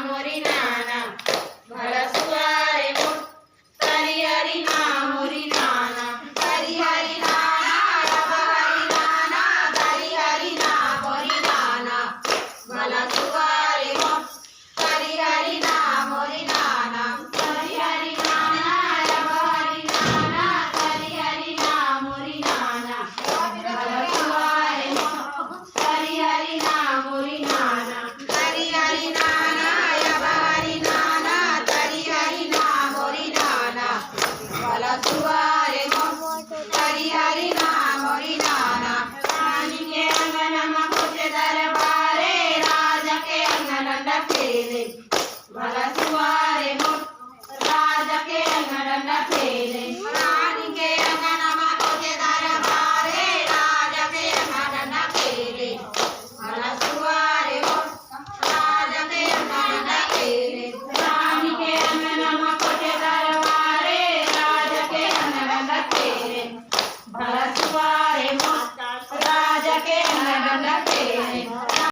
मोरी नाना भला सुवारे मोर हरी हरी ना मोरी नाना हरी हरी नाना हरी नाना हरी हरी ना मोरी नाना भला सुवारे मोर हरी हरी ना मोरी नाना हरी हरी नाना हरी नाना हरी हरी ना मोरी नाना भला सुवारे मोर हरी हरी ना मोरी नाना हरी हरी नाना हरी नाना हरी हरी ना मोरी नाना भला सुवारे मोर हरी हरी ना मोरी नाना रानी के अंगन में पूछे दरबारे राजा के अंगन डफेरे भला सुवारे मोर राजा के अंगन डफेरे रानी के अंगन में पूछे दरबारे राजा के अंगन डफेरे भला सुवारे मोर राजा के अंगन डफेरे रानी के अंगन में पूछे दरबारे राजा के अंगन डफेरे भला सुवारे मोर राजा के अंगन डफेरे